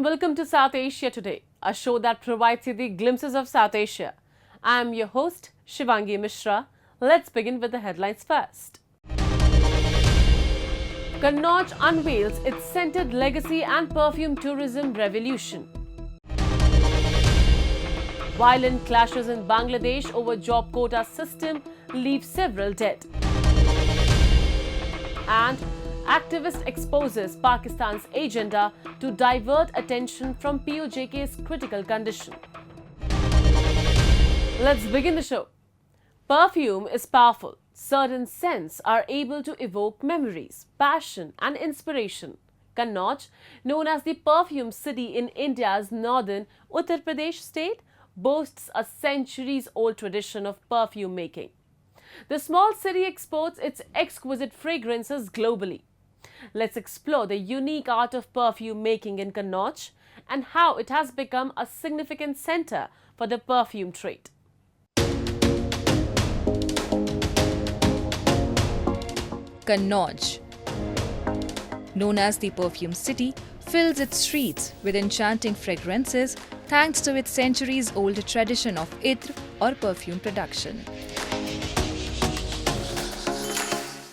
welcome to South Asia Today, a show that provides you the glimpses of South Asia. I am your host, Shivangi Mishra. Let's begin with the headlines first. Kannauj unveils its scented legacy and perfume tourism revolution. Violent clashes in Bangladesh over job quota system leave several dead. And activist exposes Pakistan's agenda to divert attention from POJK's critical condition. Let's begin the show. Perfume is powerful. Certain scents are able to evoke memories, passion and inspiration. Kannauj, known as the perfume city in India's northern Uttar Pradesh state, boasts a centuries-old tradition of perfume making. The small city exports its exquisite fragrances globally. Let's explore the unique art of perfume making in Kannauj and how it has become a significant center for the perfume trade. Kannauj, known as the perfume city, fills its streets with enchanting fragrances thanks to its centuries-old tradition of itr or perfume production.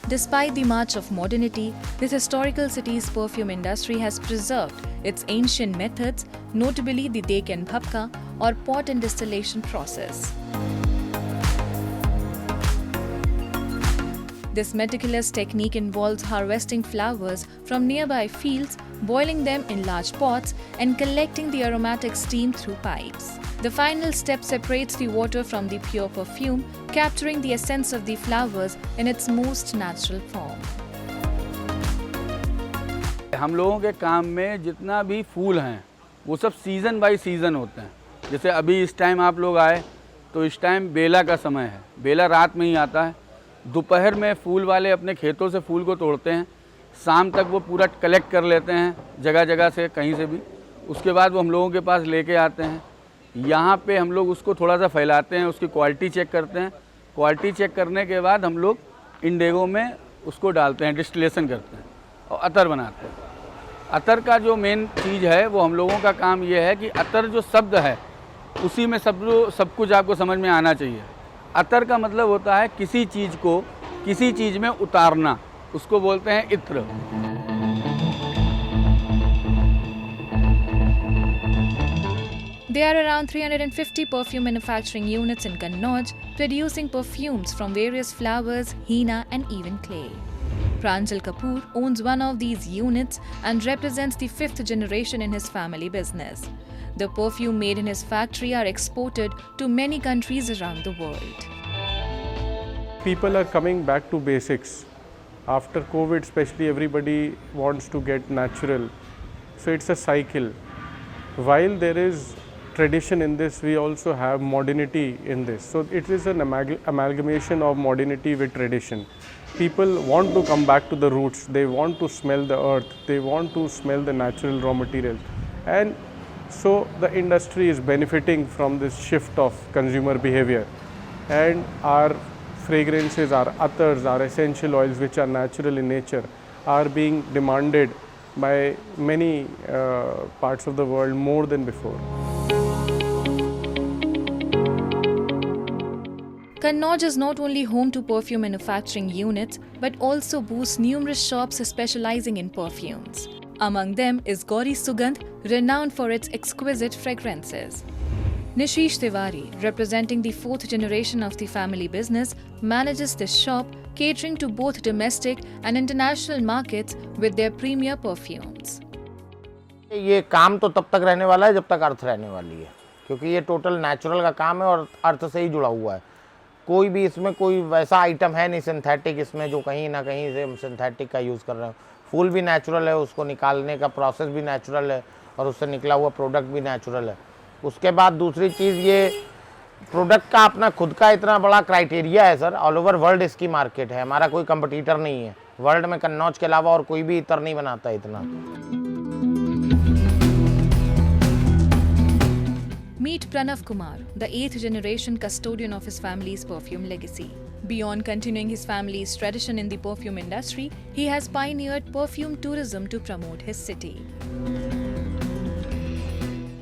Despite the march of modernity, this historical city's perfume industry has preserved its ancient methods, notably the Deccan bhabka or pot and distillation process. This meticulous technique involves harvesting flowers from nearby fields, boiling them in large pots, and collecting the aromatic steam through pipes. The final step separates the water from the pure perfume, capturing the essence of the flowers in its most natural form. हम लोगों के काम में जितना भी फूल हैं वो सब सीज़न बाय सीज़न होते हैं। जैसे अभी इस टाइम आप लोग आए तो इस टाइम बेला का समय है। बेला रात में ही आता है। दोपहर में फूल वाले अपने खेतों से फूल को तोड़ते हैं, शाम तक वो पूरा कलेक्ट कर लेते हैं जगह जगह से, कहीं से भी। उसके बाद वो हम लोगों के पास लेके आते हैं। यहाँ पे हम लोग उसको थोड़ा सा फैलाते हैं, उसकी क्वालिटी चेक करते हैं। क्वालिटी चेक करने के बाद हम लोग इंडेगो में उसको डालते हैं, डिस्टिलेशन करते हैं और अतर बनाते हैं। अतर का जो मेन चीज़ है वो हम लोगों का काम ये है कि अतर जो शब्द है उसी में सब कुछ आपको समझ में आना चाहिए। अतर का मतलब होता है किसी चीज़ को किसी चीज़ में उतारना, उसको बोलते हैं इत्र। There are around 350 perfume manufacturing units in Kannauj, producing perfumes from various flowers, henna and even clay. Pranjal Kapoor owns one of these units and represents the 5th generation in his family business. The perfume made in his factory are exported to many countries around the world. People are coming back to basics. After COVID, especially, everybody wants to get natural. So it's a cycle. While there is tradition in this, we also have modernity in this. So it is an amalgamation of modernity with tradition. People want to come back to the roots. They want to smell the earth. They want to smell the natural raw material. And so the industry is benefiting from this shift of consumer behavior. And our fragrances, our athars, our essential oils which are natural in nature are being demanded by many parts of the world more than before. Kannauj is not only home to perfume manufacturing units but also boasts numerous shops specializing in perfumes. Among them is Gauri Sugandh, renowned for its exquisite fragrances. Nishish Tiwari, representing the 4th generation of the family business, manages this shop, catering to both domestic and international markets with their premier perfumes. ये काम तो तब तक रहने वाला है जब तक अर्थ रहने वाली है, क्योंकि ये टोटल नेचुरल का काम है और अर्थ से ही जुड़ा हुआ है। कोई भी इसमें कोई वैसा आइटम है नहीं सिंथेटिक इसमें जो कहीं ना कहीं से हम सिंथेटिक का यूज़ कर रहे हैं। फूल भी नेचुरल है, उसको निकालने का प्रोसेस भी नेचुरल है और उससे निकला हुआ प्रोडक्ट भी नेचुरल है। उसके बाद दूसरी चीज़, ये प्रोडक्ट का अपना खुद का इतना बड़ा क्राइटेरिया है सर, ऑल ओवर वर्ल्ड इसकी मार्केट है। हमारा कोई कंपटीटर नहीं है वर्ल्ड में, कन्नौज के अलावा और कोई भी इतर नहीं बनाता इतना। Meet Pranav Kumar, the 8th generation custodian of his family's perfume legacy. Beyond continuing his family's tradition in the perfume industry, he has pioneered perfume tourism to promote his city.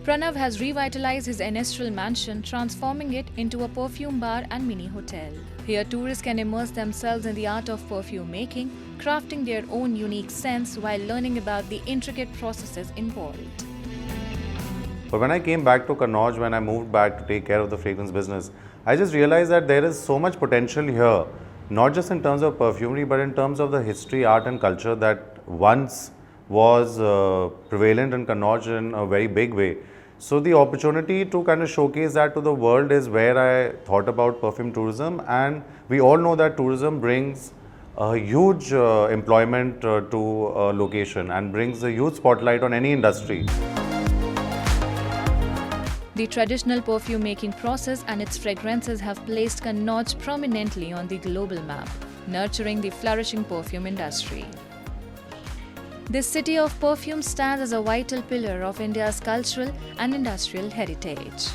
Pranav has revitalized his ancestral mansion, transforming it into a perfume bar and mini hotel. Here, tourists can immerse themselves in the art of perfume making, crafting their own unique scents while learning about the intricate processes involved. But when I came back to Kannauj, when I moved back to take care of the fragrance business, I just realized that there is so much potential here, not just in terms of perfumery, but in terms of the history, art and culture that once was prevalent in Kannauj in a very big way. So the opportunity to kind of showcase that to the world is where I thought about perfume tourism, and we all know that tourism brings a huge employment to a location and brings a huge spotlight on any industry. The traditional perfume making process and its fragrances have placed Kannauj prominently on the global map, nurturing the flourishing perfume industry. This city of perfume stands as a vital pillar of India's cultural and industrial heritage.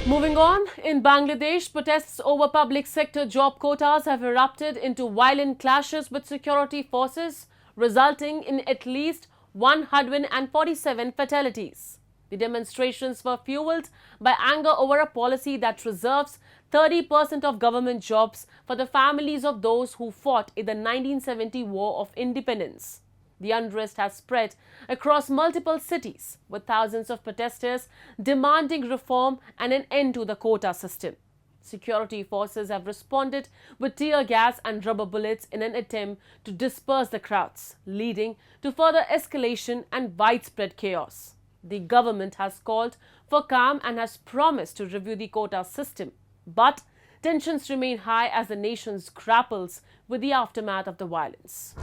Moving on, in Bangladesh, protests over public sector job quotas have erupted into violent clashes with security forces, resulting in at least 147 fatalities. The demonstrations were fueled by anger over a policy that reserves 30% of government jobs for the families of those who fought in the 1970 War of Independence. The unrest has spread across multiple cities, with thousands of protesters demanding reform and an end to the quota system. Security forces have responded with tear gas and rubber bullets in an attempt to disperse the crowds, leading to further escalation and widespread chaos. The government has called for calm and has promised to review the quota system. But tensions remain high as the nation grapples with the aftermath of the violence.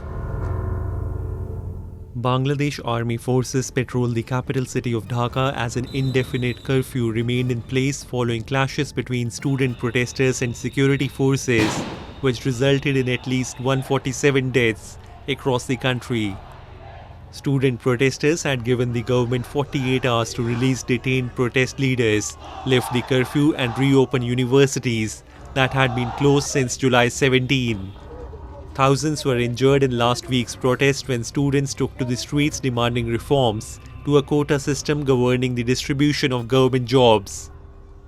Bangladesh Army forces patrolled the capital city of Dhaka as an indefinite curfew remained in place following clashes between student protesters and security forces, which resulted in at least 147 deaths across the country. Student protesters had given the government 48 hours to release detained protest leaders, lift the curfew and reopen universities that had been closed since July 17. Thousands were injured in last week's protest when students took to the streets demanding reforms to a quota system governing the distribution of government jobs.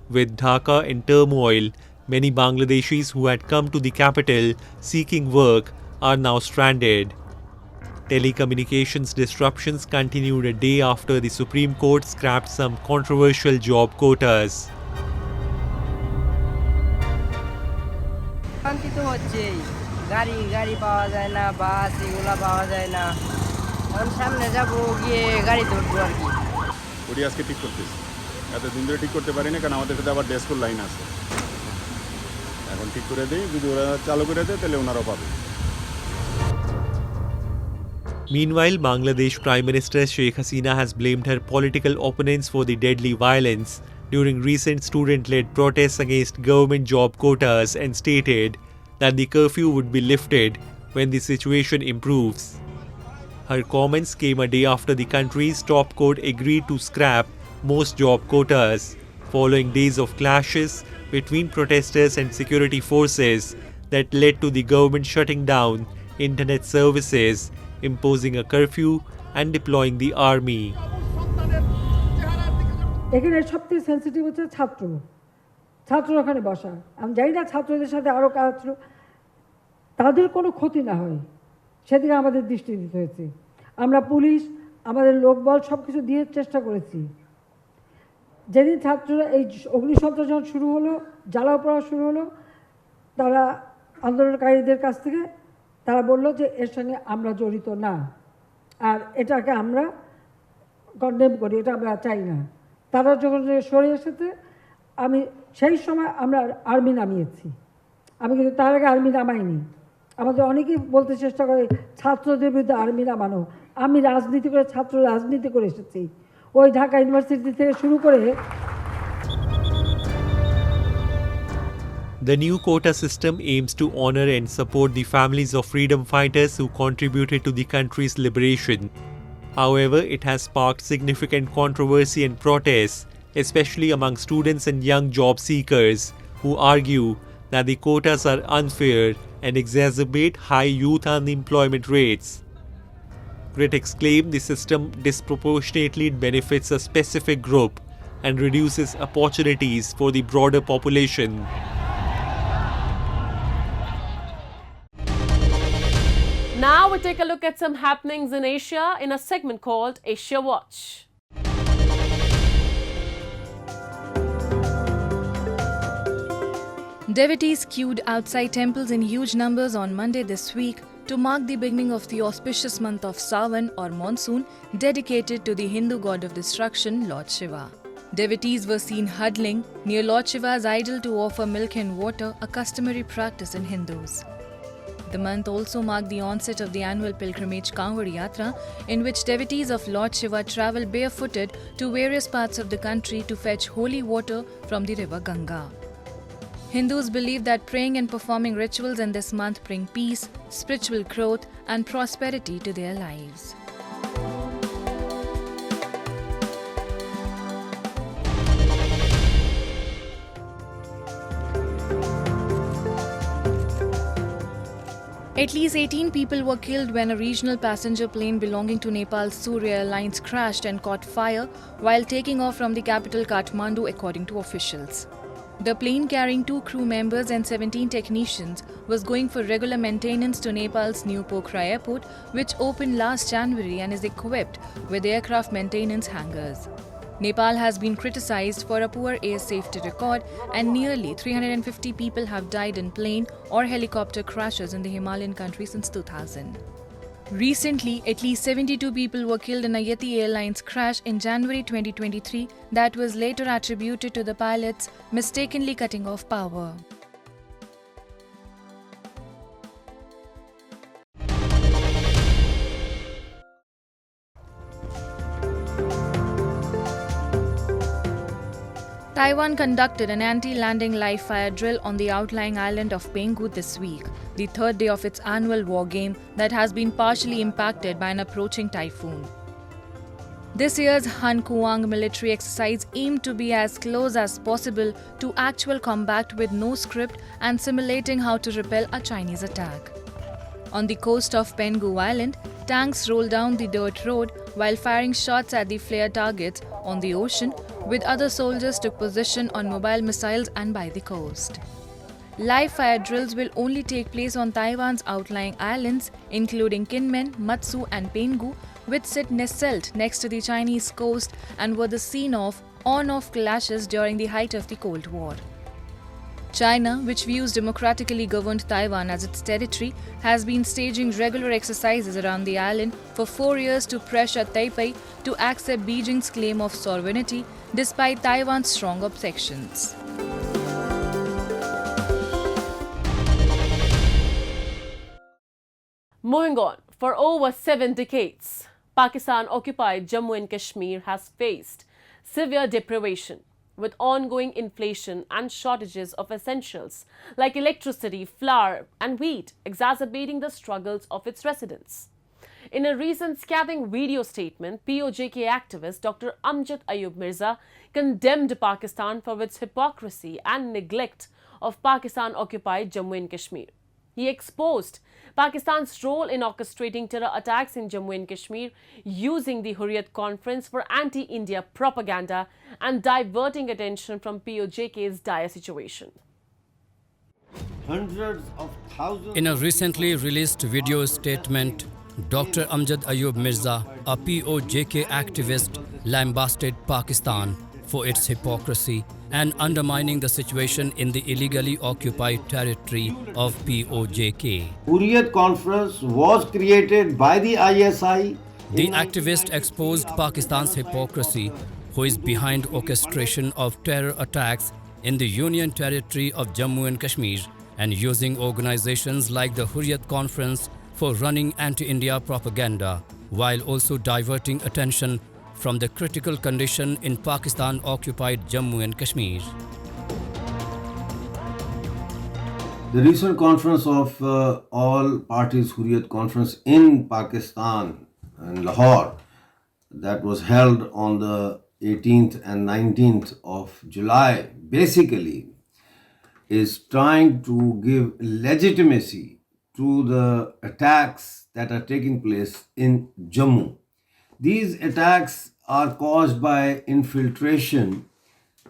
With Dhaka in turmoil, many Bangladeshis who had come to the capital seeking work are now stranded. Telecommunications disruptions continued a day after the Supreme Court scrapped some controversial job quotas. শান্তি তো হচ্ছেই গাড়ি পাওয়া যায় না বাস এগুলা পাওয়া যায় না এখন সামনে যাব গিয়ে গাড়ি ধরবো আর কি ওটি আজকে ঠিক করতেছি এত দিন ধরে ঠিক করতে পারি না কারণ আমাদের সাথে আবার ডেস্কোর লাইন আছে এখন ঠিক করে দেই যদি ওরা চালু করে দেয় তাহলে ওনারাও পাবে Meanwhile, Bangladesh Prime Minister Sheikh Hasina has blamed her political opponents for the deadly violence during recent student-led protests against government job quotas and stated that the curfew would be lifted when the situation improves. Her comments came a day after the country's top court agreed to scrap most job quotas, following days of clashes between protesters and security forces that led to the government shutting down internet services, imposing a curfew and deploying the army. এখানে সবথেকে sensitive হচ্ছে ছাত্র ওখানে বসা আমি জানি না ছাত্রদের সাথে আরও কাজ ছিল তাদের কোনো ক্ষতি না হয় সেদিকে আমাদের দৃষ্টি দিতে হয়েছে আমরা পুলিশ আমাদের লোকবল সব কিছু দিয়ে চেষ্টা করেছি যেদিন ছাত্ররা এই অগ্নিসন্ত্রাস যখন শুরু হলো জ্বালাও পোড়া শুরু হলো তারা আন্দোলনকারীদের কাছ থেকে তারা বলল যে এর সঙ্গে আমরা জড়িত না আর এটাকে আমরা কন্ডেম করি এটা আমরা চাই না তারা যখন সরে এসেছে আমি সেই সময় আমরা আর্মি নামিয়েছি আমি কিন্তু তার আগে আর্মি নামাইনি আমাদের অনেকেই বলতে চেষ্টা করে ছাত্রদের বিরুদ্ধে আর্মি নামানো আমি রাজনীতি করে ছাত্র রাজনীতি করে এসেছি ওই ঢাকা ইউনিভার্সিটি থেকে শুরু করে The new quota system aims to honor and support the families of freedom fighters who contributed to the country's liberation. However, it has sparked significant controversy and protests, especially among students and young job seekers, who argue that the quotas are unfair and exacerbate high youth unemployment rates. Critics claim the system disproportionately benefits a specific group and reduces opportunities for the broader population. Now we take a look at some happenings in Asia in a segment called Asia Watch. Devotees queued outside temples in huge numbers on Monday this week to mark the beginning of the auspicious month of Sawan or monsoon, dedicated to the Hindu god of destruction, Lord Shiva. Devotees were seen huddling near Lord Shiva's idol to offer milk and water, a customary practice in Hindus. The month also marked the onset of the annual pilgrimage Kanwad Yatra, in which devotees of Lord Shiva travel barefooted to various parts of the country to fetch holy water from the river Ganga. Hindus believe that praying and performing rituals in this month bring peace, spiritual growth, and prosperity to their lives. At least 18 people were killed when a regional passenger plane belonging to Nepal's Surya Airlines crashed and caught fire while taking off from the capital Kathmandu, according to officials. The plane, carrying 2 crew members and 17 technicians, was going for regular maintenance to Nepal's new Pokhara airport, which opened last January and is equipped with aircraft maintenance hangars. Nepal has been criticized for a poor air safety record, and nearly 350 people have died in plane or helicopter crashes in the Himalayan country since 2000. Recently, at least 72 people were killed in a Yeti Airlines crash in January 2023 that was later attributed to the pilots mistakenly cutting off power. Taiwan conducted an anti-landing live fire drill on the outlying island of Penghu this week, the third day of its annual war game that has been partially impacted by an approaching typhoon. This year's Han Kuang military exercise aimed to be as close as possible to actual combat with no script and simulating how to repel a Chinese attack. On the coast of Penghu Island, tanks rolled down the dirt road while firing shots at the flare targets on the ocean, with other soldiers took position on mobile missiles and by the coast. Live fire drills will only take place on Taiwan's outlying islands, including Kinmen, Matsu and Penghu, which sit nestled next to the Chinese coast and were the scene of on-off clashes during the height of the Cold War. China, which views democratically governed Taiwan as its territory, has been staging regular exercises around the island for 4 years to pressure Taipei to accept Beijing's claim of sovereignty, despite Taiwan's strong objections. Moving on, for over 7 decades, Pakistan-occupied Jammu and Kashmir has faced severe deprivation, with ongoing inflation and shortages of essentials like electricity, flour and wheat exacerbating the struggles of its residents. In a recent scathing video statement, POJK activist Dr. Amjad Ayub Mirza condemned Pakistan for its hypocrisy and neglect of Pakistan-occupied Jammu and Kashmir. He exposed Pakistan's role in orchestrating terror attacks in Jammu and Kashmir, using the Hurriyat Conference for anti-India propaganda and diverting attention from POJK's dire situation. In a recently released video statement, Dr. Amjad Ayub Mirza, a POJK activist, lambasted Pakistan for its hypocrisy and undermining the situation in the illegally occupied territory of POJK. Hurriyat Conference was created by the ISI. The activist exposed Pakistan's hypocrisy, who is behind orchestration of terror attacks in the Union Territory of Jammu and Kashmir and using organizations like the Hurriyat Conference for running anti-India propaganda, while also diverting attention from the critical condition in Pakistan-occupied Jammu and Kashmir. The recent conference of all parties Hurriyat Conference in Pakistan and Lahore, that was held on the 18th and 19th of July, basically is trying to give legitimacy to the attacks that are taking place in Jammu. These attacks are caused by infiltration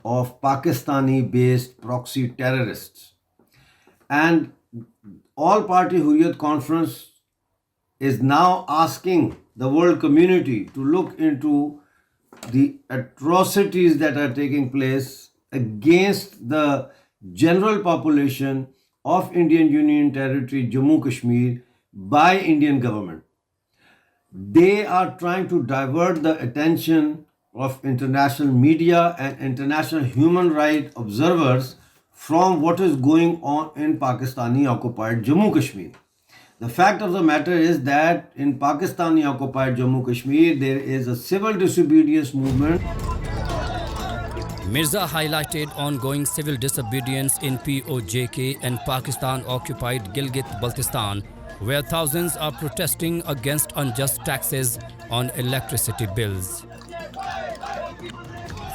of Pakistani-based proxy terrorists. And All-Party Hurriyat Conference is now asking the world community to look into the atrocities that are taking place against the general population of Indian Union Territory Jammu Kashmir by Indian government. They are trying to divert the attention of international media and international human rights observers from what is going on in Pakistani occupied Jammu Kashmir. The fact of the matter is that in Pakistani occupied Jammu Kashmir, there is a civil disobedience movement. Mirza highlighted ongoing civil disobedience in POJK and Pakistan-occupied Gilgit-Baltistan, where thousands are protesting against unjust taxes on electricity bills.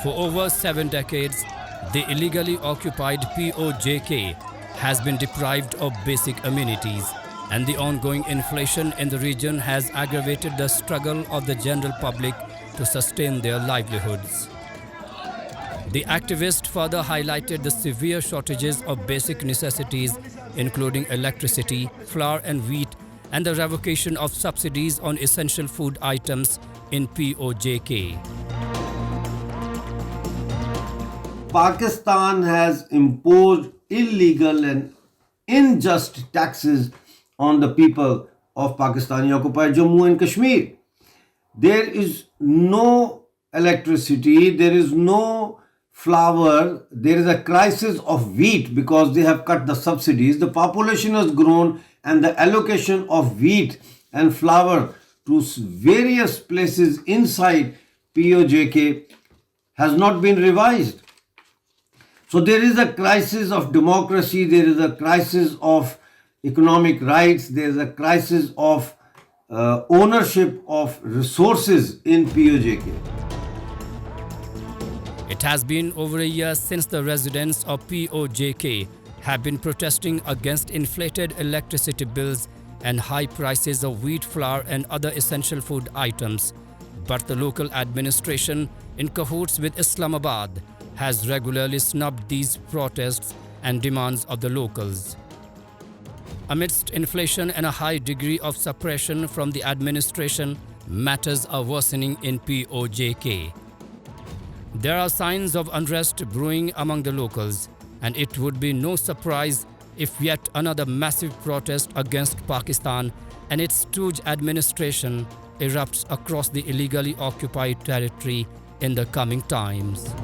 For over 7 decades, the illegally occupied POJK has been deprived of basic amenities, and the ongoing inflation in the region has aggravated the struggle of the general public to sustain their livelihoods. The activist further highlighted the severe shortages of basic necessities, including electricity, flour and wheat, and the revocation of subsidies on essential food items in POJK. Pakistan has imposed illegal and unjust taxes on the people of Pakistani occupied Jammu and Kashmir. There is no electricity, there is no flour, there is a crisis of wheat because they have cut the subsidies. The population has grown and the allocation of wheat and flour to various places inside POJK has not been revised. So there is a crisis of democracy, there is a crisis of economic rights, there is a crisis of ownership of resources in POJK. It has been over a year since the residents of POJK have been protesting against inflated electricity bills and high prices of wheat, flour and other essential food items. But the local administration, in cahoots with Islamabad, has regularly snubbed these protests and demands of the locals. Amidst inflation and a high degree of suppression from the administration, matters are worsening in POJK. There are signs of unrest brewing among the locals, and it would be no surprise if yet another massive protest against Pakistan and its stooge administration erupts across the illegally occupied territory in the coming times.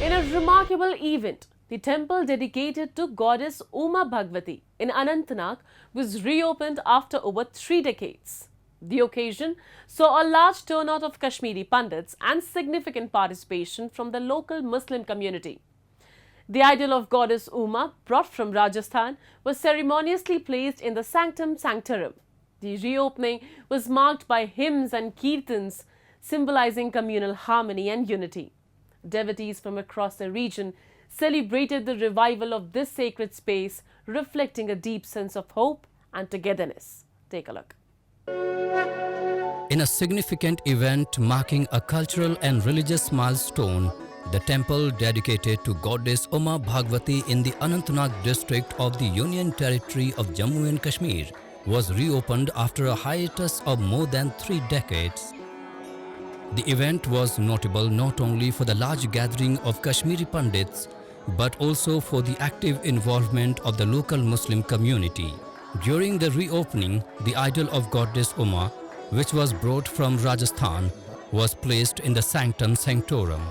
In a remarkable event, the temple dedicated to goddess Uma Bhagwati in Anantnag was reopened after over 3 decades. The occasion saw a large turnout of Kashmiri Pandits and significant participation from the local Muslim community. The idol of goddess Uma, brought from Rajasthan, was ceremoniously placed in the Sanctum Sanctorum. The reopening was marked by hymns and kirtans, symbolizing communal harmony and unity. Devotees from across the region celebrated the revival of this sacred space, reflecting a deep sense of hope and togetherness. Take a look. In a significant event marking a cultural and religious milestone, the temple dedicated to goddess Uma Bhagwati in the Anantnag district of the Union Territory of Jammu and Kashmir was reopened after a hiatus of more than 3 decades. The event was notable not only for the large gathering of Kashmiri Pandits, but also for the active involvement of the local Muslim community. During the reopening, the idol of goddess Uma, which was brought from Rajasthan, was placed in the Sanctum Sanctorum.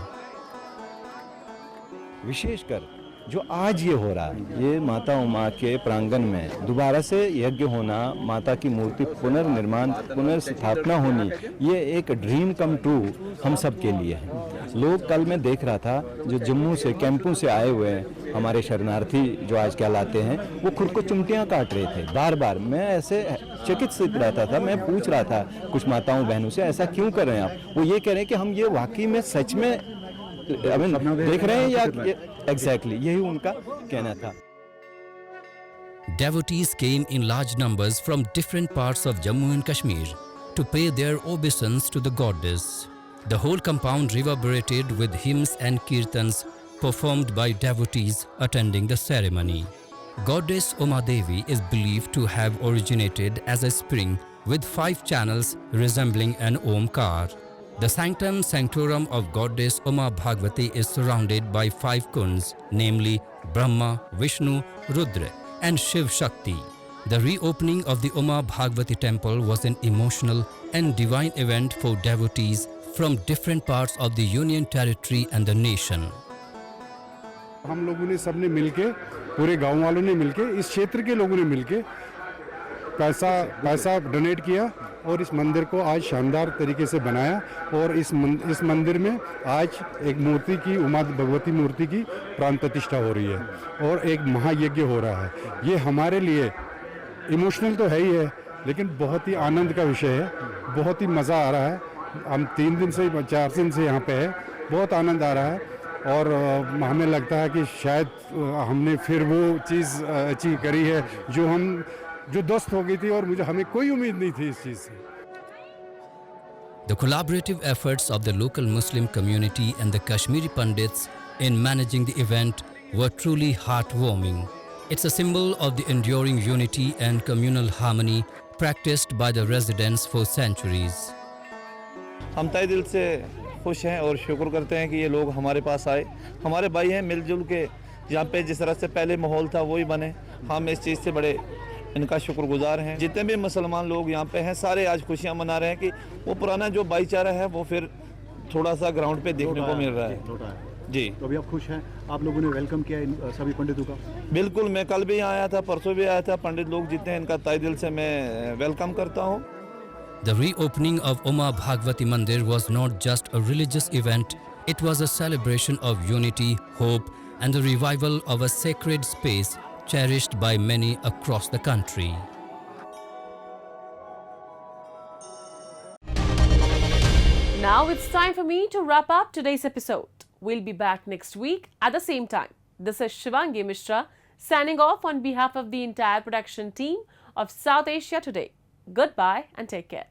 विशेषकर जो आज ये हो रहा है, ये माता उमा के प्रांगण में दोबारा से यज्ञ होना, माता की मूर्ति पुनर्निर्माण, पुनर्स्थापना होनी, ये एक ड्रीम कम ट्रू हम सब के लिए है। लोग, कल मैं देख रहा था, जो जम्मू से कैंपों से आए हुए हैं हमारे शरणार्थी जो आज कहलाते हैं, वो खुद को चिमटियां काट रहे थे बार बार। मैं ऐसे चकित रहता था, मैं पूछ रहा था कुछ माताओं बहनों से, ऐसा क्यों कर रहे हैं आप? वो ये कह रहे हैं कि हम ये वाकई में सच में देख रहे हैं या एग्जैक्टली यही उनका कहना था। Devotees came in large numbers from different parts of Jammu and Kashmir to pay their obeisance to the goddess. The whole compound reverberated with hymns and kirtans performed by devotees attending the ceremony. Goddess Uma Devi is believed to have originated as a spring with 5 channels resembling an Omkar. The sanctum sanctorum of Goddess Uma Bhagavati is surrounded by 5 kunds, namely Brahma, Vishnu, Rudra and Shiv Shakti. The reopening of the Uma Bhagavati temple was an emotional and divine event for devotees from different parts of the Union Territory and the nation. हम लोगों ने सबने मिलके, पूरे गांव वालों ने मिलके, इस क्षेत्र के लोगों ने मिलके पैसा डोनेट किया और इस मंदिर को आज शानदार तरीके से बनाया। और इस मंदिर में आज एक मूर्ति की, उमा भगवती मूर्ति की प्राण प्रतिष्ठा हो रही है और एक महायज्ञ हो रहा है। ये हमारे लिए इमोशनल तो है ही है, लेकिन बहुत ही आनंद का विषय है, बहुत ही मज़ा आ रहा है। हम 3 दिन से 4 दिन से यहाँ पे है, बहुत आनंद आ रहा है और हमें लगता है कि शायद हमने फिर वो चीज़ अचीव करी है जो दोस्त हो गई थी और हमें कोई उम्मीद नहीं थी इस चीज़ से। The collaborative efforts of the local Muslim community and the Kashmiri Pandits in managing the event were truly heartwarming. It's a symbol of the enduring unity and communal harmony practiced by the residents for centuries. हम तहे दिल से खुश हैं और शुक्र करते हैं कि ये लोग हमारे पास आए, हमारे भाई हैं, मिलजुल के यहाँ पे जिस तरह से पहले माहौल था वही बने। हम इस चीज़ से बड़े इनका शुक्रगुजार हैं। जितने भी मुसलमान लोग यहाँ पे हैं सारे आज खुशियाँ मना रहे हैं कि वो पुराना जो भाईचारा है वो फिर थोड़ा सा ग्राउंड पे देखने को मिल रहा है। जी, तो अभी आप खुश हैं? आप लोगों ने वेलकम किया इन सभी पंडितों का? बिल्कुल, मैं कल भी यहाँ आया था, परसों भी आया था। पंडित लोग जितने हैं इनका तहे दिल से मैं वेलकम करता हूँ। The reopening of Uma Bhagavati Mandir was not just a religious event, it was a celebration of unity, hope and the revival of a sacred space cherished by many across the country. Now it's time for me to wrap up today's episode. We'll be back next week at the same time. This is Shivangi Mishra signing off on behalf of the entire production team of South Asia Today. Goodbye and take care.